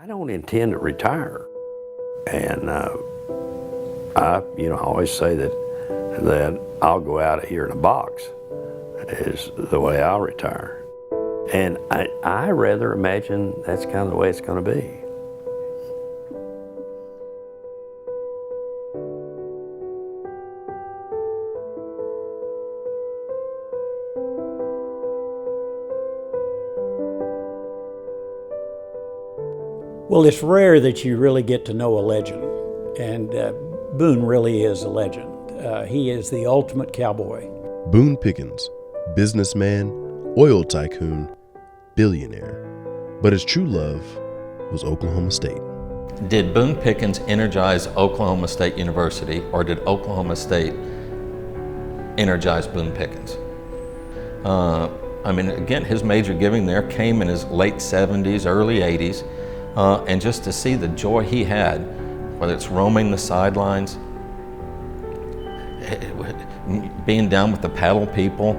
I don't intend to retire. And I always say that I'll go out of here in a box is the way I'll retire. And I rather imagine that's kind of the way it's going to be. Well, it's rare that you really get to know a legend, and Boone really is a legend. He is the ultimate cowboy. Boone Pickens, businessman, oil tycoon, billionaire. But his true love was Oklahoma State. Did Boone Pickens energize Oklahoma State University, or did Oklahoma State energize Boone Pickens? Again, his major giving there came in his late 70s, early 80s. And just to see the joy he had, whether it's roaming the sidelines, being down with the paddle people,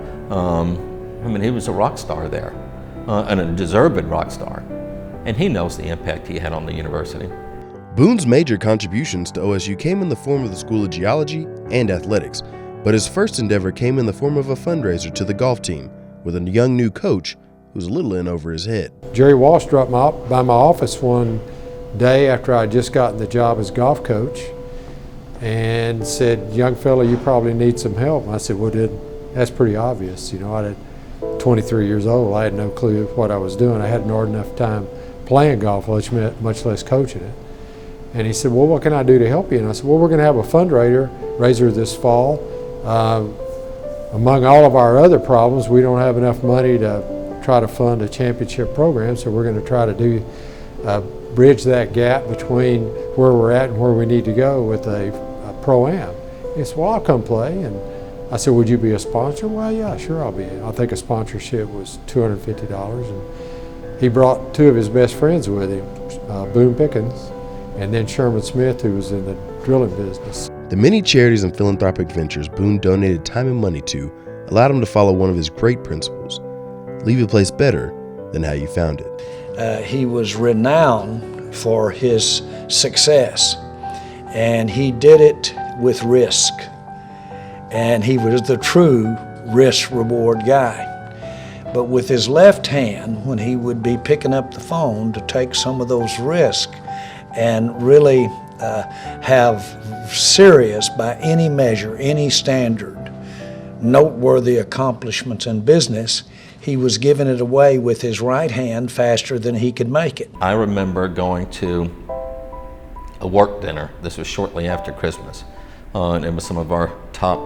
he was a rock star there, and a deserved rock star. And he knows the impact he had on the university. Boone's major contributions to OSU came in the form of the School of Geology and Athletics, but his first endeavor came in the form of a fundraiser to the golf team with a young new coach who was a little in over his head. Jerry Walsh dropped by my office one day after I had just gotten the job as golf coach and said, "Young fella, you probably need some help." And I said, "Well, that's pretty obvious. I had 23 years old. I had no clue what I was doing. I hadn't had enough time playing golf, much less coaching it." And he said, "Well, what can I do to help you?" And I said, "Well, we're going to have a fundraiser this fall. Among all of our other problems, we don't have enough money to try to fund a championship program, so we're going to try to bridge that gap between where we're at and where we need to go with a pro-am." He said, "Well, I'll come play." And I said, "Would you be a sponsor?" "Well, yeah, sure I'll be." I think a sponsorship was $250, and he brought two of his best friends with him, Boone Pickens and then Sherman Smith, who was in the drilling business. The many charities and philanthropic ventures Boone donated time and money to allowed him to follow one of his great principles: leave a place better than how you found it. He was renowned for his success, and he did it with risk. And he was the true risk-reward guy. But with his left hand, when he would be picking up the phone to take some of those risks and really have serious, by any measure, any standard, noteworthy accomplishments in business, he was giving it away with his right hand faster than he could make it. I remember going to a work dinner. This was shortly after Christmas, and it was some of our top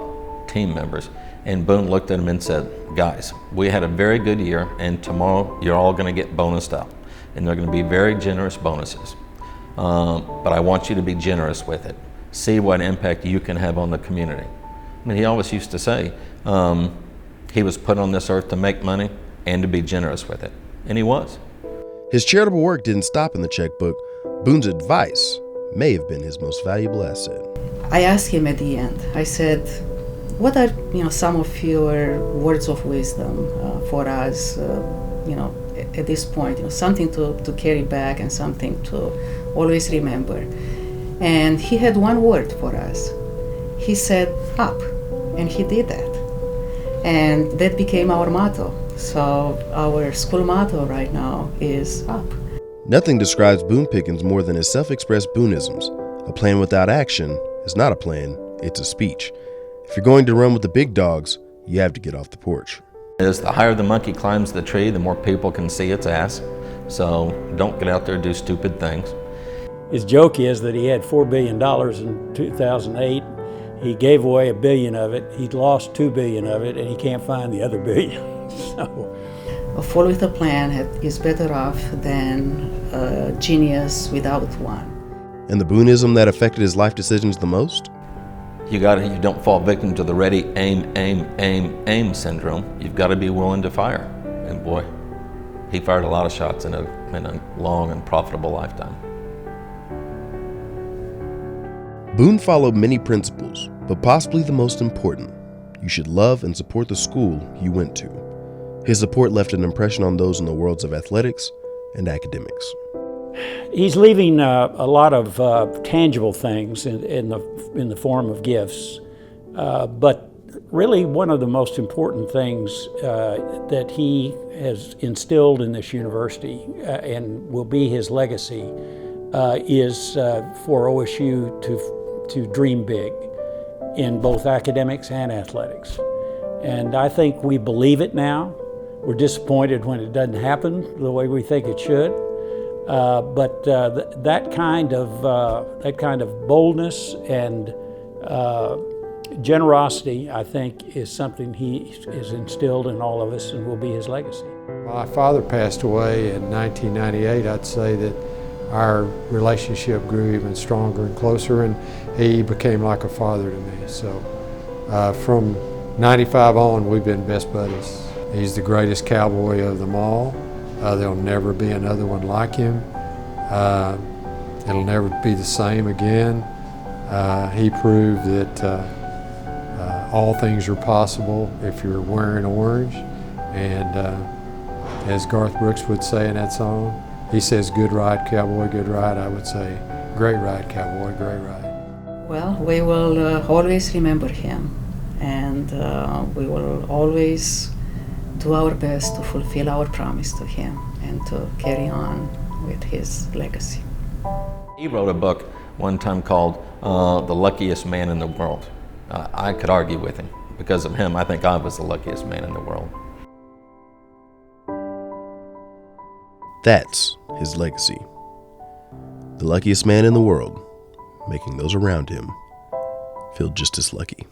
team members. And Boone looked at him and said, "Guys, we had a very good year, and tomorrow you're all going to get bonused up. And they're going to be very generous bonuses. But I want you to be generous with it. See what impact you can have on the community." He always used to say, he was put on this earth to make money and to be generous with it. And he was. His charitable work didn't stop in the checkbook. Boone's advice may have been his most valuable asset. I asked him at the end, I said, "What are some of your words of wisdom for us at this point, something to carry back and something to always remember?" And he had one word for us. He said, "Up," and he did that. And that became our motto. So our school motto right now is up. Nothing describes Boone Pickens more than his self-expressed Booneisms. A plan without action is not a plan, it's a speech. If you're going to run with the big dogs, you have to get off the porch. The higher the monkey climbs the tree, the more people can see its ass. So don't get out there and do stupid things. His joke is that he had $4 billion in 2008. He gave away $1 billion of it. He lost $2 billion of it, and he can't find the other $1 billion. So, a fool with a plan is better off than a genius without one. And the Booneism that affected his life decisions the most? You don't fall victim to the ready, aim syndrome. You've got to be willing to fire. And boy, he fired a lot of shots in a long and profitable lifetime. Boone followed many principles, but possibly the most important: you should love and support the school you went to. His support left an impression on those in the worlds of athletics and academics. He's leaving a lot of tangible things in the form of gifts, but really one of the most important things that he has instilled in this university and will be his legacy is for OSU to dream big in both academics and athletics. And I think we believe it now. We're disappointed when it doesn't happen the way we think it should. But that kind of boldness and generosity, I think, is something he has instilled in all of us and will be his legacy. My father passed away in 1998. I'd say that our relationship grew even stronger and closer, and he became like a father to me. So from 95 on, we've been best buddies. He's the greatest cowboy of them all. There'll never be another one like him. It'll never be the same again. He proved that all things are possible if you're wearing orange. And as Garth Brooks would say in that song, he says, "Good ride, cowboy, good ride." I would say, "Great ride, cowboy, great ride." Well, we will always remember him, and we will always do our best to fulfill our promise to him and to carry on with his legacy. He wrote a book one time called The Luckiest Man in the World. I could argue with him. Because of him, I think I was the luckiest man in the world. That's his legacy. The luckiest man in the world, making those around him feel just as lucky.